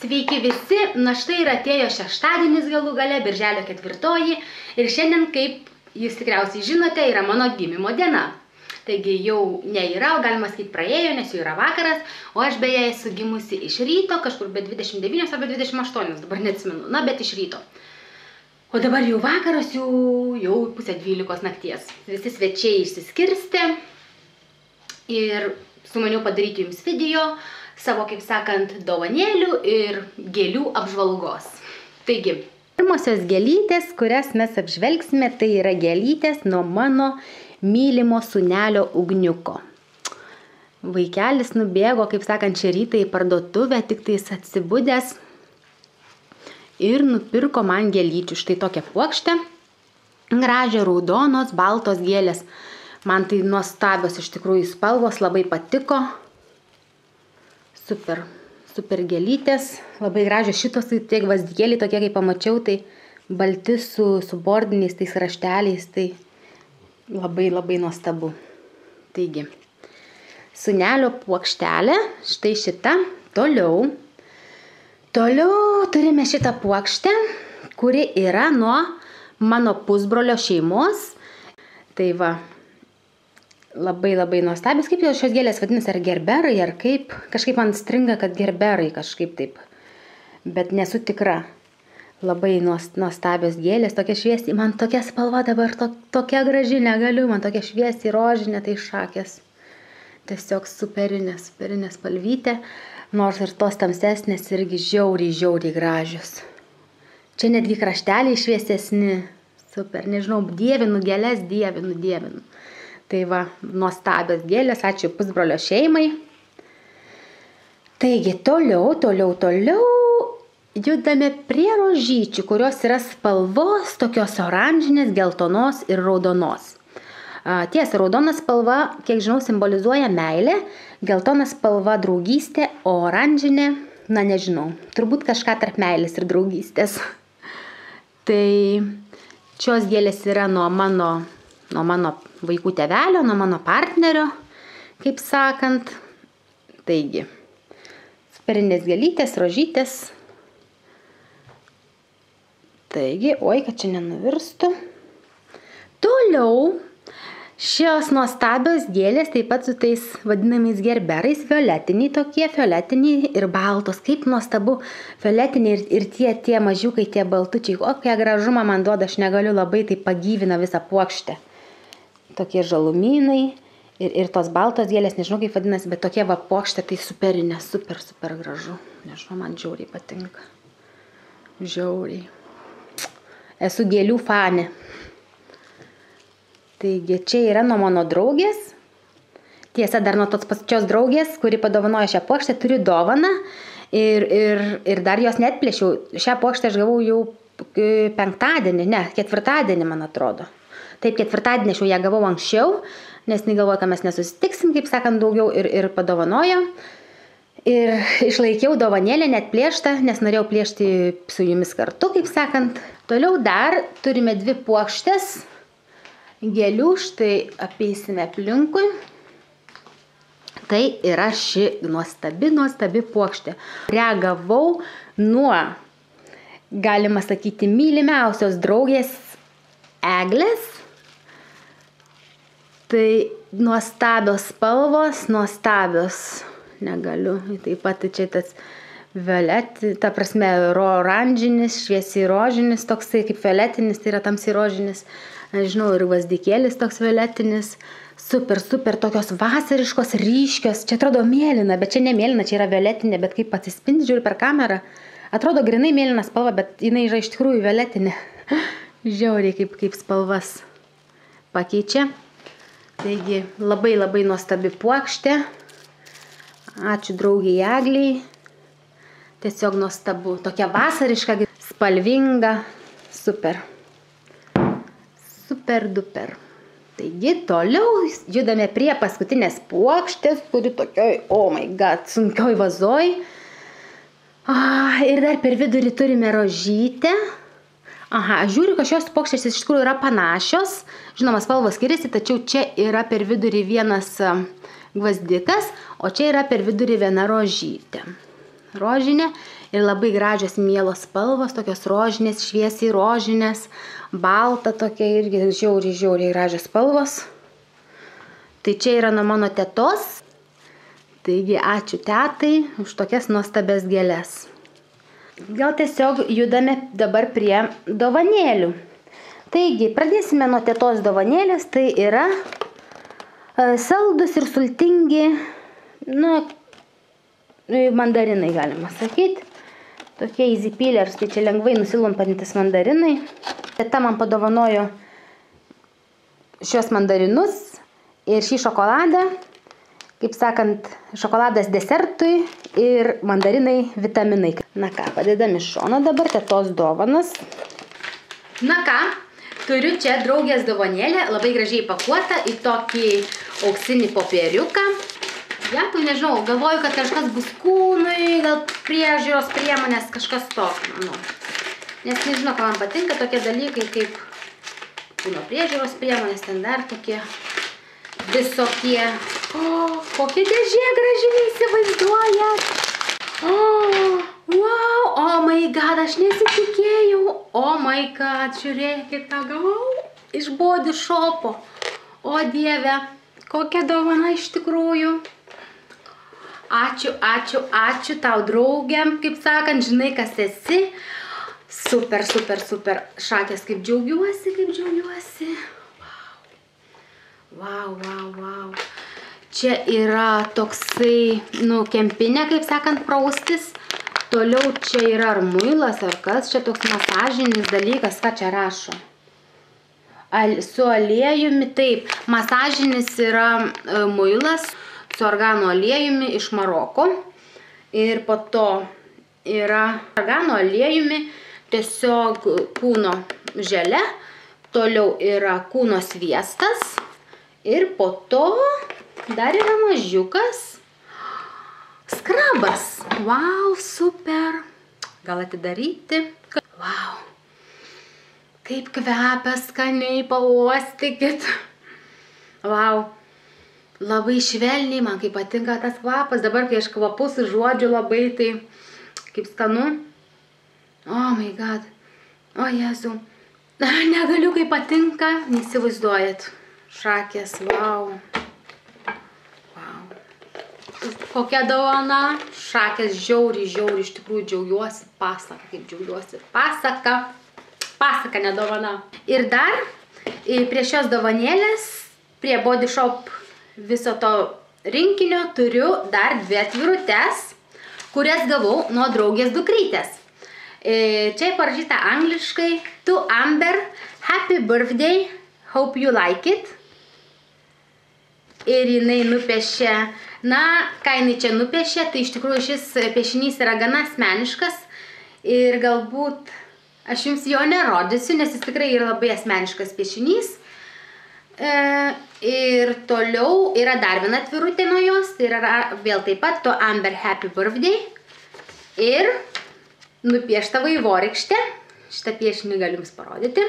Sveiki visi, na štai ir atėjo šeštadienis galų gale, birželio 4 ir šiandien, kaip jūs tikriausiai žinote, yra mano gimimo diena. Taigi jau neįra, o galima sakyti praėjo, nes jau yra vakaras, o aš beje esu gimusi iš ryto, kažkur be 29 arba 28, dabar neatsimenu, na bet iš ryto. O dabar jau vakaras, jau pusė 12 nakties. Visi svečiai išsiskirstė ir sumaniau padaryti jums video savo, kaip sakant, dovanėlių ir gėlių apžvalgos. Taigi, pirmosios gėlytės, kurias mes apžvelgsime, tai yra gėlytės nuo mano mylimo sūnelio Ugniuko. Vaikelis nubėgo, kaip sakant, šį rytą į parduotuvę, tik tais atsibudęs ir nupirko man gėlyčių. Štai tokią puokštę, gražią, raudonos, baltos gėlės. Man tai nuostabios iš tikrųjų spalvos, labai patiko. Super, super gėlytės, labai gražios. Šitos tie gvazdikėliai, tokie kaip pamačiau, tai balti su bordiniais tais rašteliais, tai labai nuostabu. Taigi, sūnelio puokštelė, štai šita. Toliau turime šitą puokštę, kuri yra nuo mano pusbrolio šeimos. Tai va, labai nuostabios. Kaip jau šios gėlės vadinasi, ar gerberai, ar kaip? Kažkaip man stringa, kad gerberai kažkaip taip. Bet nesu tikra. Labai nuostabios gėlės, tokia šviesiai. Man tokia spalva dabar tokia graži, negaliu. Man tokia šviesiai rožinė, tai šakės. Tiesiog superinė spalvytė. Nors ir tos tamsesnės irgi žiauriai gražios. Čia netgi krašteliai šviesesni. Super, nežinau, dievinu gėlės, dievinu. Tai va, nuostabios gėlės, ačiū pusbrolio šeimai. Taigi, toliau judame prie rožyčių, kurios yra spalvos, tokios oranžinės, geltonos ir raudonos. Tiesa, raudona spalva, kiek žinau, simbolizuoja meilę, geltona spalva draugystė, o oranžinė, na nežinau, turbūt kažką tarp meilės ir draugystės. Tai šios gėlės yra nuo mano vaikų tėvelio, nuo mano partnerio, kaip sakant. Taigi, superinės gėlytės, rožytės. Taigi, oi, kad čia nenuvirstų. Toliau, šios nuostabios gėlės, taip pat su tais vadinamais gerberais, violetiniai ir baltos. Kaip nuostabu, violetiniai ir tie mažiukai, tie baltučiai. Kokią gražumą man duoda, aš negaliu, labai tai pagyvina visą puokštę. Tokie žalumynai ir tos baltos gėlės, nežinau kaip vadinasi, bet tokie va puokštė, tai superinė, super gražu. Nežinau, man žiauriai patinka. Žiauriai. Esu gėlių fanė. Taigi, čia yra nuo mano draugės. Tiesa, dar nuo tos pačios draugės, kuri padovanojo šią puokštę, turiu dovaną. Ir dar jos neatplėšiau. Šią puokštę aš gavau jau ketvirtadienį, man atrodo. Taip, ketvirtadienį aš jau ją gavau anksčiau, nes negalvoju, kad mes nesusitiksim, kaip sakant, daugiau ir padovanojo. Ir išlaikiau dovanėlę net plėštą, nes norėjau plėšti su jumis kartu, kaip sakant. Toliau dar turime 2 puokštės gėlių, štai apeisime aplinkui. Tai yra ši nuostabi puokštė, kurią gavau nuo, galima sakyti, mylimiausios draugės Eglės. Tai nuostabios spalvos, negaliu. Taip pat čia tas ta prasme, oranžinis, šviesiai rožinis, toksai kaip violetinis, tai yra tamsiai rožinis. Nežinau, ir gvazdikėlis toks violetinis. Super, tokios vasariškos, ryškios. Čia atrodo mėlyna, bet čia ne mėlyna, čia yra violetinė, bet kaip atsispindi, žiūri per kamerą. Atrodo grinai mėlyna spalva, bet jinai yra iš tikrųjų violetinė. Žiauriai kaip spalvas pakeičia. Taigi, labai nuostabi puokštė. Ačiū draugiai Egliai. Tiesiog nuostabu. Tokia vasariška, spalvinga. Super duper. Taigi, toliau judame prie paskutinės puokštės, kuri tokioj, oh my god, sunkioj vazoj. Ir dar per vidurį turime rožytę. Žiūriu, kad šios puokštės iš tikrųjų yra panašios. Žinoma, spalvos skiriasi, tačiau čia yra per vidurį vienas gvazdikas, o čia yra per vidurį viena rožytė. rožinė ir labai gražios mielos spalvos, tokios rožinės, šviesiai rožinės, balta tokia irgi žiauriai gražios spalvos. Tai čia yra nuo mano tetos, taigi ačiū tetai už tokias nuostabias gėles. Gal tiesiog judame dabar prie dovanėlių. Taigi, pradėsime nuo tetos dovanėlės, tai yra saldus ir sultingi, mandarinai galima sakyti. Tokie easy peelers, tai čia lengvai nusilumpantis mandarinai. Teta man padovanojo šios mandarinus ir šį šokoladą. Kaip sakant, šokoladas desertui ir mandarinai vitaminai. Na ką, padedam iš šono dabar tetos dovanas. Na ką, turiu čia draugės dovanėlę, labai gražiai pakuota į tokį auksinį popieriuką. Ja, tai nežinau, galvoju, kad kažkas bus kūnui, gal priežiūros priemonės, kažkas tokio, manau. Nes nežinau, ką man patinka tokie dalykai kaip kūno priežiūros priemonės, ten dar tokie visokie. O, kokia dėžė gražiai įsivaizduojat. O, wow, oh my god, aš nesitikėjau. Oh my god, žiūrėkit, ką gavau iš Body Shopo. O dieve, kokia dovana iš tikrųjų. Ačiū tau draugiam, kaip sakant, žinai, kas esi. Super. Šakės, kaip džiaugiuosi. Wow. Čia yra toksai, kempinė, kaip sakant, praustis. Toliau čia yra ar muilas, ar kas. Čia toks masažinis dalykas, ką čia rašo. Su aliejumi, taip. Masažinis yra muilas su organo aliejumi iš Maroko. Ir po to yra organo aliejumi tiesiog kūno želė. Toliau yra kūno sviestas. Ir po to dar yra mažiukas skrabas. Wow, super. Gal atidaryti? Wow. Kaip kvepia skaniai, pauostykit. Wow. Labai švelniai, man kaip patinka tas kvapas. Dabar, kai aš kvapus žodžiu labai, tai kaip skanu. Oh my god. O Jėzau. Negaliu, kaip patinka. Neįsivaizduojat. Šakės, wow. Kokia dovana. Šakės žiauriai, iš tikrųjų džiaugiuosi. Pasaka, kaip džiaugiuosi. Pasaka, ne dovana. Ir dar prie šios dovanėlės, prie Body Shop viso to rinkinio turiu dar 2 atvirutes, kurias gavau nuo draugės dukrytės. Čia parašyta angliškai: To Amber, happy birthday, hope you like it. Ir jinai nupiešė, ką jinai čia nupiešė, tai iš tikrųjų šis piešinys yra gana asmeniškas ir galbūt aš jums jo nerodysiu, nes jis tikrai yra labai asmeniškas piešinys. Ir toliau yra dar viena atvirutė nuo jos, tai yra vėl taip pat To Amber happy birthday ir nupiešta vaivorykštė. Šitą piešinį galiu jums parodyti.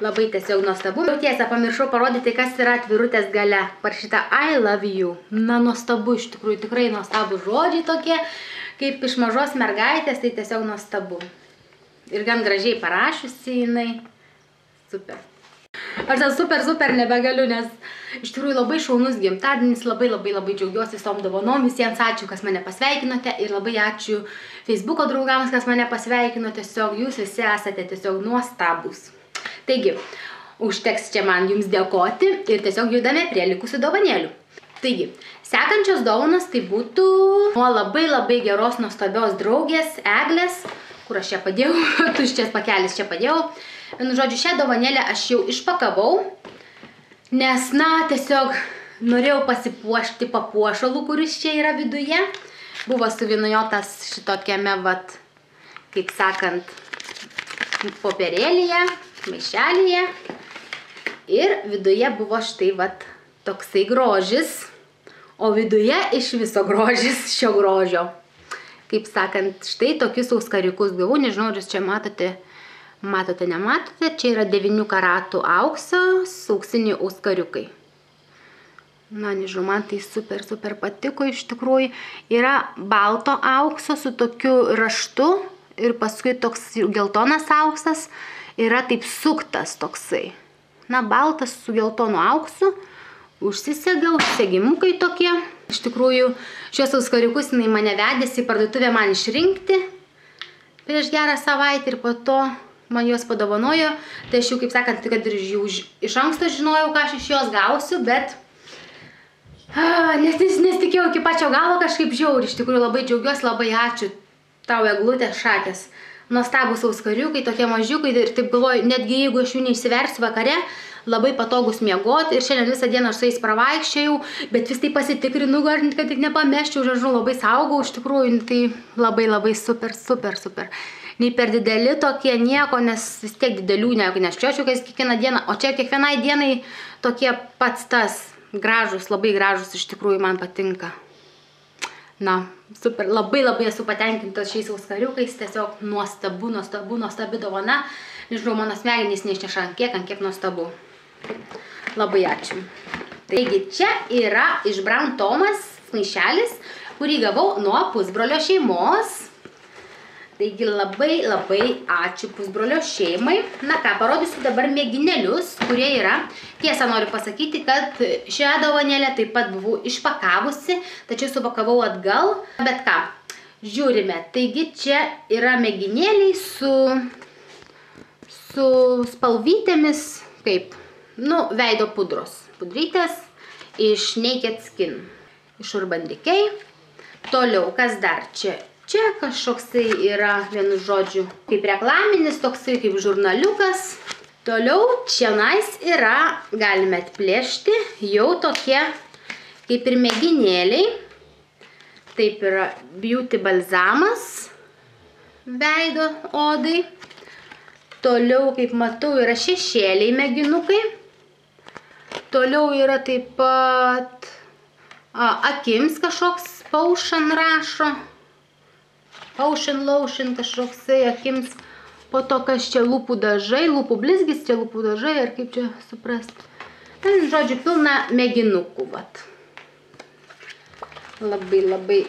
Labai tiesiog nuostabu. Jau tiesa, pamiršau parodyti, kas yra atvirutės gale. Parašyta I love you. Nuostabu, iš tikrųjų, tikrai nuostabu žodžiai tokie, kaip iš mažos mergaitės, tai tiesiog nuostabu. Ir gan gražiai parašiusi jinai. Super. Aš ten super nebegaliu, nes iš tikrųjų labai šaunus gimtadienis, labai džiaugiuosi tom dovanom. Visiems ačiū, kas mane pasveikinote ir labai ačiū Facebooko draugams, kas mane pasveikino. Tiesiog jūs visi esate tiesiog nuostabūs. Taigi, užteks čia man jums dėkoti ir tiesiog judame prie likusių dovanėlių. Taigi, sekančios dovanos tai būtų nuo labai geros nuostabios draugės Eglės, kur aš čia padėjau, tuščias pakelis čia padėjau. Vienu žodžiu, šią dovanėlę aš jau išpakavau, nes, tiesiog norėjau pasipuošti papuošalų, kuris čia yra viduje. Buvo suviniotas šitokiame, kaip sakant, popierėlyje, maišelyje. Ir viduje buvo štai, toksai grožis, o viduje iš viso grožis šio grožio. Kaip sakant, štai tokius auskariukus gavau, nežinau, ar jūs čia matote, nematote, čia yra 9 karatų auksiniai auskariukai. Na, nežinau, man tai super patiko iš tikrųjų. Yra balto aukso su tokiu raštu ir paskui toks geltonas auksas yra taip suktas toksai. Na, baltas su geltonu auksu. Užsisegiau, segimukai tokie. Iš tikrųjų, šios auskariukus jinai mane vedėsi į parduotuvę man išrinkti prieš gerą savaitę ir po to man juos padovanojo. Tai aš jau, kaip sakant, kad ir jau iš anksto žinojau, ką aš iš jos gausiu, bet nesitikėjau iki pačio galo kažkaip žiauri. Iš tikrųjų labai džiaugiuosi, labai ačiū tau, Eglutė, šakės. Nuostabus auskariukai, tokie mažiukai ir taip galvoju, netgi jeigu aš jų neišsiversiu vakare, labai patogus miegoti ir šiandien visą dieną aš su jais pravaikščiojau, bet vis tai pasitikrinu, kad tik nepameščiau, žodžiu, labai saugau, iš tikrųjų, tai labai super. Nei per dideli tokie nieko, nes vis tiek didelių neščiočiau kiekvieną dieną, o čia kiekvienai dienai tokie pats tas gražus, labai gražus, iš tikrųjų man patinka. Na, super, labai esu patenkintas šiais auskariukais, tiesiog nuostabi dovana. Nežinau, mano smegenys neišneša ant kiek nuostabu. Labai ačiū. Taigi, čia yra iš Brown Thomas maišelis, kurį gavau nuo pusbrolio šeimos. Taigi, labai ačiū pusbrolio šeimai. Na ką, parodysiu dabar mėginėlius, kurie yra. Tiesa, noriu pasakyti, kad šią dovanėlę taip pat buvau išpakavusi, tačiau supakavau atgal. Bet ką, žiūrime. Taigi, čia yra mėginėliai su spalvytėmis, kaip, nu, veido pudros. Pudrytės iš Naked Skin. Iš Urban Decay. Toliau, kas dar čia? Čia kažkoksai yra, vienu žodžiu, kaip reklaminis, toksai kaip žurnaliukas. Toliau čianais yra, galime atplėšti, jau tokie kaip ir mėginėliai. Taip yra beauty balzamas veido odai. Toliau, kaip matau, yra šešėliai mėginukai. Toliau yra taip pat akims kažkoks Potion rašo. Potion lotion kažkoksai akims. Po to, kas čia lūpų dažai, lūpų blizgis, čia lūpų dažai, ar kaip čia suprasti. Ten, žodžiu, pilna mėginukų, vat. Labai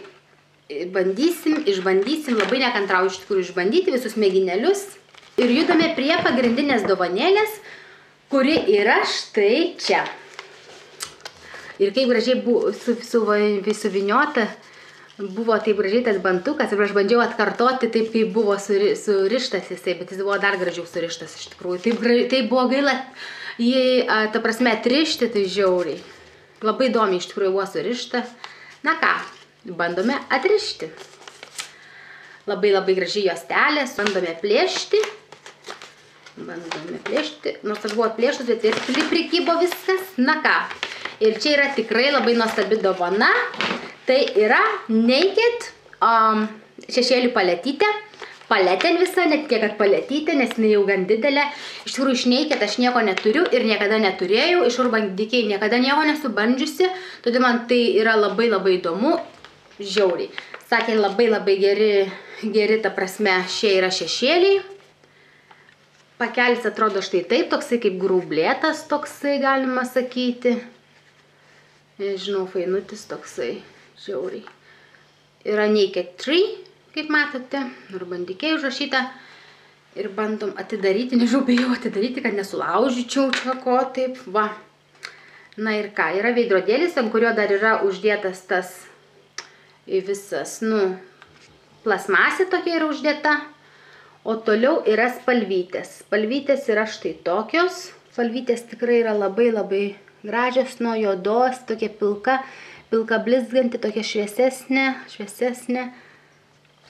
išbandysim, labai nekantrauju iš tikrųjų išbandyti visus mėginėlius. Ir judame prie pagrindinės dovanėlės, kuri yra štai čia. Ir kaip gražiai buvo suviniota, buvo taip gražiai tas bantukas ir aš bandžiau atkartoti taip, kaip buvo surištas jisai, bet jis buvo dar gražiau surištas iš tikrųjų. Taip buvo gaila jį, ta prasme, atrišti, tai žiauriai. Labai įdomiai iš tikrųjų buvo surišta. Na ką, bandome atrišti. Labai gražiai juostelės, bandome plėšti. Nors aš buvau atplėšus, bet ir prikybo viskas. Na ką, ir čia yra tikrai labai nuostabi dovana. Tai yra Naked šešėlių paletytė. Paletė visa, net kiek kad paletytė, nes jinai jau gan didelė. Iš tikrųjų, iš Naked aš nieko neturiu ir niekada neturėjau. Iš Urban Decay niekada nieko nesu bandžiusi. Todėl man tai yra labai įdomu. Žiauriai. Sakė, labai geri, ta prasme, šie yra šešėliai. Pakelis atrodo štai taip, toksai kaip grublėtas, toksai galima sakyti. Nežinau, fainutis toksai. Žiauriai. Yra Naked 3, kaip matote, Urban Decay užrašyta. Ir bandom atidaryti, nežinau, bijau atidaryti, kad nesulaužyčiau čia ko, taip, va. Na ir ką, yra veidrodėlis, ant kurio dar yra uždėtas tas visas, plasmasė tokia yra uždėta. O toliau yra spalvytės. Spalvytės yra štai tokios. Spalvytės tikrai yra labai gražios, nuo juodos, tokia pilka blizganti, tokia šviesesnė,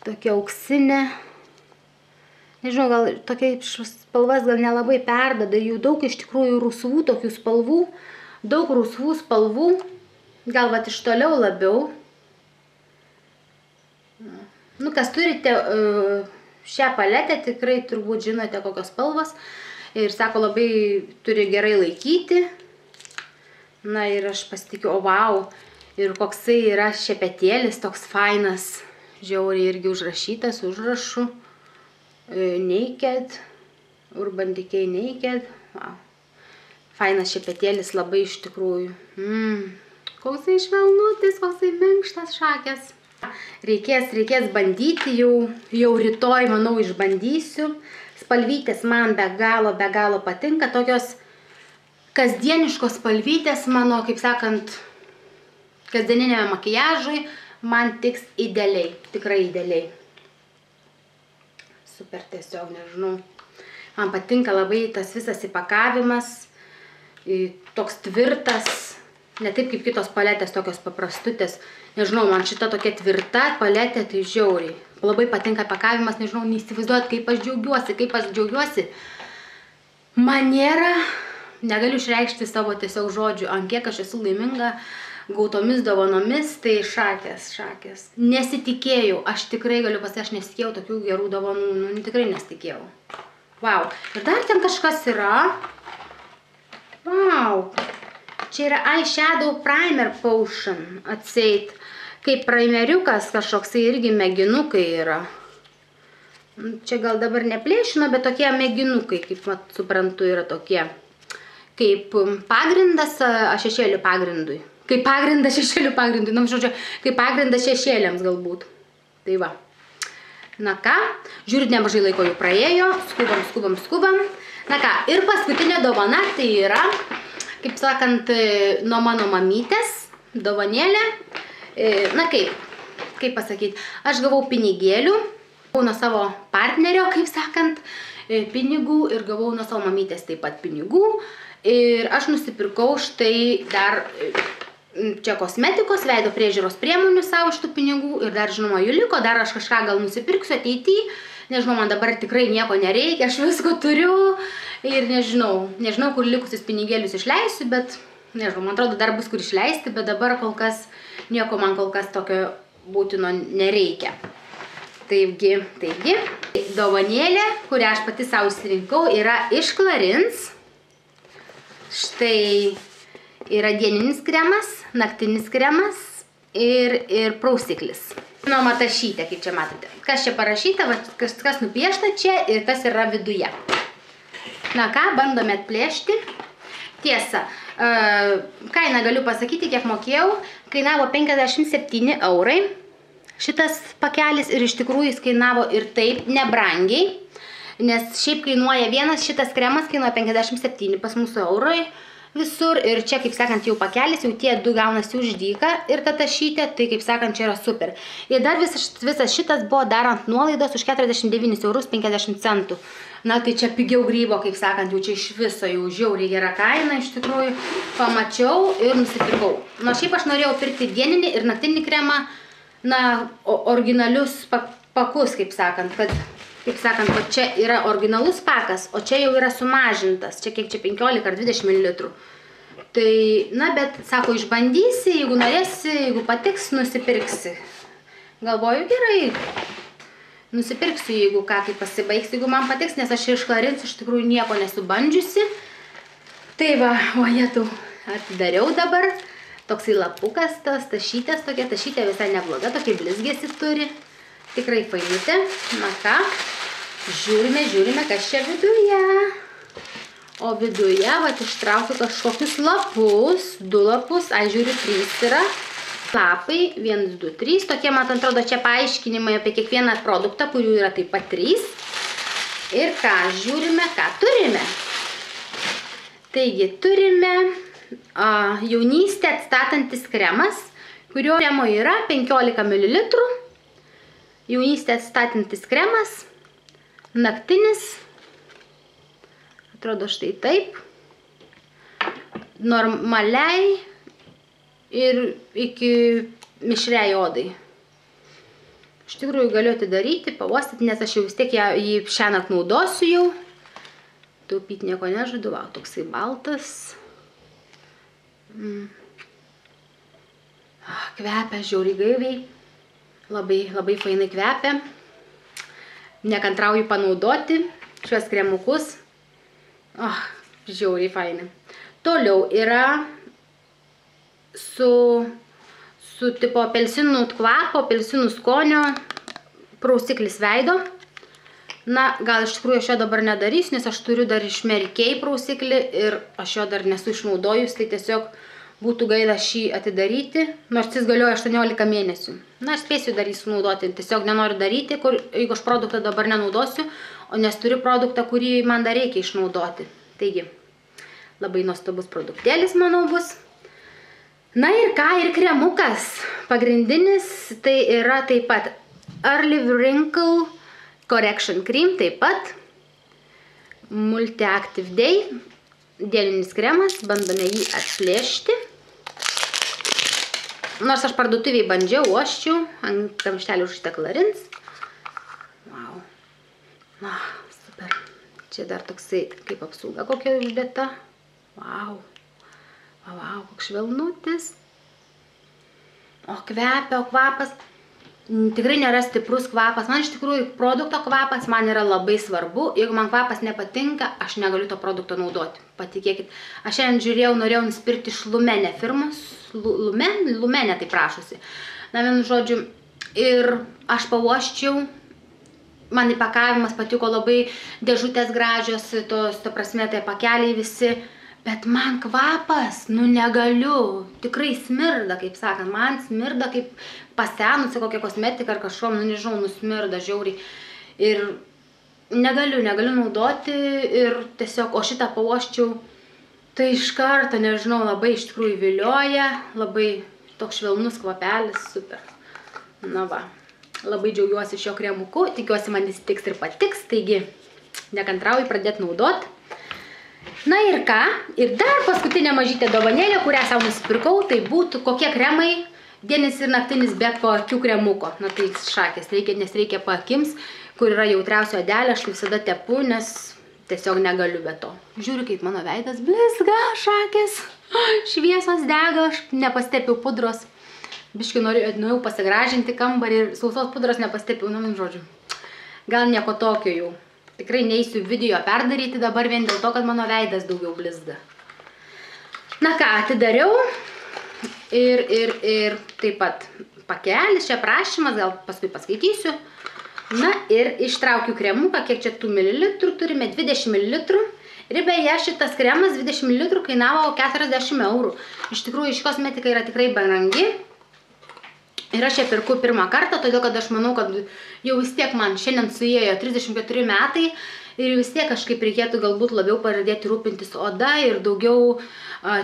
tokia auksinė. Nežinau, gal tokia spalvas gal nelabai perdada, jų daug iš tikrųjų rusvų tokių spalvų, daug rusvų spalvų, gal vat iš toliau labiau. Nu, kas turite šią paletę, tikrai turbūt žinote kokios spalvos ir sako, labai turi gerai laikyti. Na ir aš pasitikiu, o vau. Ir koksai yra šepetėlis, toks fainas, žiauriai irgi užrašytas, užrašų. Naked, Urban Decay Naked. Wow. Fainas šepetėlis labai iš tikrųjų. koksai švelnutis, koksai minkštas šakės. Reikės bandyti, jau rytoj, manau, išbandysiu. Spalvytės man be galo patinka. Tokios kasdieniškos spalvytės mano, kaip sakant, kasdieniniame makiažui man tiks idealiai, tikrai idealiai. Super, tiesiog, nežinau. Man patinka labai tas visas įpakavimas, toks tvirtas, ne taip kaip kitos paletės, tokios paprastutės. Nežinau, man šita tokia tvirta paletė, tai žiauriai. Labai patinka įpakavimas, nežinau, neįsivaizduot, kaip aš džiaugiuosi. Maniera, negaliu išreikšti savo tiesiog žodžių, ant kiek aš esu laiminga gautomis dovanomis, tai šakės. Nesitikėjau, aš tikrai galiu pasakyti, aš nesitikėjau tokių gerų dovanų, tikrai nesitikėjau. Wow, ir dar ten kažkas yra. Wow, čia yra Eyeshadow Primer Potion, atseit, kaip primeriukas kažkoksai irgi mėginukai yra. Čia gal dabar neplėšino, bet tokie mėginukai, kaip suprantu, yra tokie. Kaip pagrindas šešėlių pagrindui. Kaip pagrindas šešėlių pagrindui, žodžiu, kaip pagrindas šešėliams galbūt. Tai va. Na ką, žiūrit, nemažai laiko jau praėjo, skubam. Na ką, ir paskutinė dovana, tai yra, kaip sakant, nuo mano mamytės dovanėlė. Na kaip pasakyti, aš gavau pinigėlių, gavau nuo savo partnerio, kaip sakant, pinigų ir gavau nuo savo mamytės taip pat pinigų. Ir aš nusipirkau štai dar čia kosmetikos, veido priežiūros priemonių savo iš tų pinigų ir dar, žinoma, jų liko, dar aš kažką gal nusipirksiu ateityje. Nežinau, man dabar tikrai nieko nereikia, aš visko turiu ir nežinau, kur likusius pinigėlius išleisiu, bet, nežinau, man atrodo, dar bus kur išleisti, bet dabar kol kas, nieko man kol kas tokio būtino nereikia. Taigi, dovanėlė, kurią aš pati savo išsirinkau, yra iš Clarins. Štai yra dieninis kremas, naktinis kremas ir prausiklis. Žinoma, tašytė, kaip čia matote. Kas čia parašyta, kas nupiešta čia ir tas yra viduje. Na ką, bandome atplėšti. Tiesa, kainą galiu pasakyti, kiek mokėjau. Kainavo 57 eurai šitas pakelis ir iš tikrųjų jis kainavo ir taip nebrangiai. Nes šiaip kainuoja vienas šitas kremas, kainuoja 57 pas mūsų eurai visur. Ir čia, kaip sakant, jau pakelis, jau tie du gaunasi už dyką ir ta tašytė, tai, kaip sakant, čia yra super. Ir dar visas šitas buvo darant nuolaidos už 49 eurus 50 centų. Na, tai čia pigiau grybo, kaip sakant, jau čia iš viso jau žiauriai gera kaina, iš tikrųjų. Pamačiau ir nusipirkau. Na, šiaip aš norėjau pirkti dieninį ir naktinį kremą, na, originalius pakus, kaip sakant, va čia yra originalus pakas, o čia jau yra sumažintas, čia kiek čia 15 ar 20 ml. Tai, na, bet, sako, išbandysi, jeigu norėsi, jeigu patiks, nusipirksi. Galvoju, gerai, nusipirksiu, jeigu ką, kaip pasibaigs, jeigu man patiks, nes aš iš Clarins iš tikrųjų nieko nesu bandžiusi. Tai va, o jėtų, atidariau dabar, toksai lapukas, tas tašytės, tokia tašytė visai nebloga, tokia blizgėsi turi. Tikrai fainutė. Na ką, žiūrime, kas čia viduje. O viduje, va, ištraukiu kažkokius lapus, 2 lapus, žiūriu, 3 yra. Lapai, 1, 2, 3. Tokie, man atrodo, čia paaiškinimai apie kiekvieną produktą, kurių yra taip pat 3. Ir ką, žiūrime, ką turime. Taigi, turime jaunystę atstatantis kremas, kurio kremo yra 15 ml. Jaunystę atstatantis kremas, naktinis, atrodo štai taip, normaliai ir iki mišriai odai. Iš tikrųjų galiu atidaryti, pavostyti, nes aš jau vis tiek jį šiąnakt naudosiu jau. Taupyti nieko nežadu, va, toksai baltas. Kvepia žiauriai gaiviai. Labai fainai kvepia. Nekantrauju panaudoti šios kremukus. Žiauriai fainai. Toliau yra su tipo apelsinų kvapo, apelsinų skonio prausiklis veido. Na, gal iš tikrųjų aš jo dabar nedarysiu, nes aš turiu dar iš Mary Kay prausiklį ir aš jo dar nesu išnaudojus, tai tiesiog būtų gaila šį atidaryti, nors jis galioja 18 mėnesių. Na, aš spėsiu dar jį sunaudoti, tiesiog nenoriu daryti, jeigu aš produktą dabar nenaudosiu, nes turiu produktą, kurį man dar reikia išnaudoti. Taigi, labai nuostabus produktėlis, manau, bus. Na ir ką, ir kremukas. Pagrindinis tai yra taip pat Early Wrinkle Correction Cream, taip pat Multi-Active Day, dieninis kremas, bandome jį atplėšti. Nors aš parduotuviai bandžiau, uosčiau, ant kamštelių užužtė Clarins. Wow. Na, super. Čia dar toksai, kaip apsauga kokia uždėta. Wow. Wow, koks švelnutis. O kvepia, o kvapas. Tikrai nėra stiprus kvapas. Man iš tikrųjų produkto kvapas man yra labai svarbu. Jeigu man kvapas nepatinka, aš negaliu to produkto naudoti. Patikėkit. Aš šiandien žiūrėjau, norėjau nusipirkti iš Lumene firmos. Lumene tai prašosi. Na, vienu žodžiu. Ir aš pauoščiau. Man įpakavimas patiko labai, dėžutės gražios, ta prasme, tai pakeliai visi. Bet man kvapas, nu negaliu, tikrai smirda, kaip sakant, man smirda kaip pasenusi kokia kosmetika ar kažkom, nu nežinau, nusmirda žiauriai. Ir negaliu naudoti ir tiesiog, o šitą pauoščiau, tai iš karto, nežinau, labai iš tikrųjų vilioja, labai toks švelnus kvapelis, super. Na va, labai džiaugiuosi šio kremuku, tikiuosi man jis tiks ir patiks, taigi nekantrauju pradėti naudoti. Na ir ką, ir dar paskutinė mažytė dovanėlė, kurią savo nusipirkau, tai būtų kokie kremai, dienis ir naktinis be paakių kremuko. Na tai šakės, nes reikia paakims, kur yra jautriausia odelė, aš visada tepu, nes tiesiog negaliu be to. Žiūriu, kaip mano veidas blizga, šakės, šviesos dega, aš nepastepiau pudros. Biškai norėjau pasigražinti kambarį ir sausos pudros nepastepiau, nu, žodžiu. Gal nieko tokio jau. Tikrai neįsiu video perdaryti dabar vien dėl to, kad mano veidas daugiau blizga. Na ką, atidariau ir taip pat pakelis, čia prašymas, gal paskui paskaitysiu. Na ir ištraukiu kremuką, kiek čia tų mililitrų turime, 20 mililitrų. Ir beje, šitas kremas 20 mililitrų kainavo 40 eurų. Iš tikrųjų, ši kosmetika yra tikrai brangi. Ir aš ją pirku pirmą kartą, todėl kad aš manau, kad jau vis tiek man šiandien suėjo 34 metai ir vis tiek kažkaip reikėtų galbūt labiau pradėti rūpintis oda ir daugiau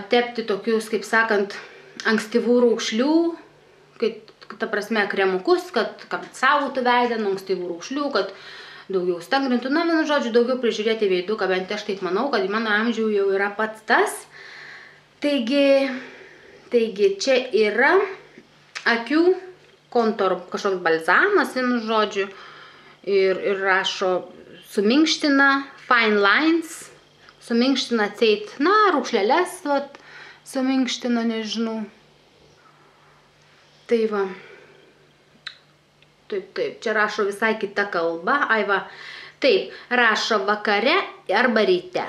tepti tokius, kaip sakant, ankstyvų raukšlių, ta prasme, kremukus, kad saugotų veidą nuo ankstyvų raukšlių, kad daugiau stangrintų. Na, vienu žodžiu, daugiau prižiūrėti veiduką, bent aš taip manau, kad mano amžių jau yra pats tas. Taigi čia yra akių kontor kažkoks balzamas, vienu žodžiu, ir rašo suminkština, fine lines, suminkština atseit, na, raukšlėles, suminkština, nežinau. Tai va, taip, čia rašo visai kita kalba, ai va, taip, rašo vakare arba ryte.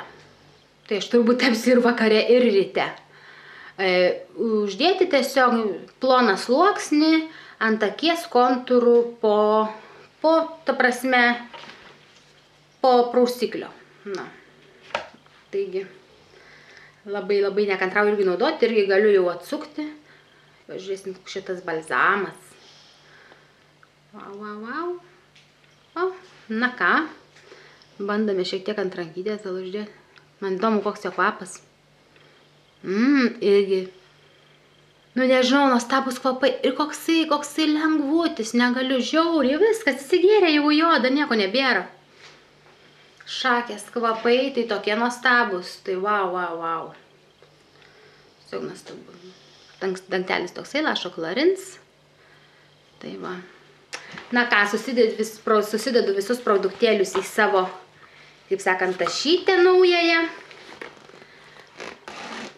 Tai aš turbūt tepsiu ir vakare, ir ryte. Uždėti tiesiog ploną sluoksnį ant akies kontūrų ta prasme, po prausiklio. Na, taigi, labai nekantrauju irgi naudoti, irgi galiu jau atsukti. Žiūrėsim, šitas balzamas. Wow. O, na ką, bandome šiek tiek ant rankytės uždėti. Man įdomu, koks jo kvapas. Irgi, nu nežinau, nuostabus kvapai ir koksai lengvutis, negaliu, žiauriai, viskas įsigėrė jau į odą, nieko nebėra. Šakės kvapai, tai tokie nuostabus, tai wow. Tiesiog nuostabu. Dangtelis toksai, lašo Clarins. Tai va. Na ką, susidedu visus produktėlius į savo, kaip sakant, tašytę naująją.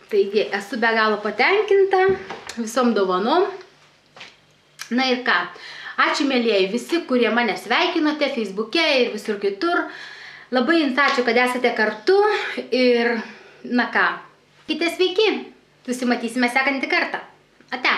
Taigi, esu be galo patenkinta visom dovanom. Na ir ką, ačiū mielieji visi, kurie mane sveikinote Facebook'e ir visur kitur. Labai jums ačiū, kad esate kartu ir, na ką, kite sveiki, susimatysime sekantį kartą. Ate.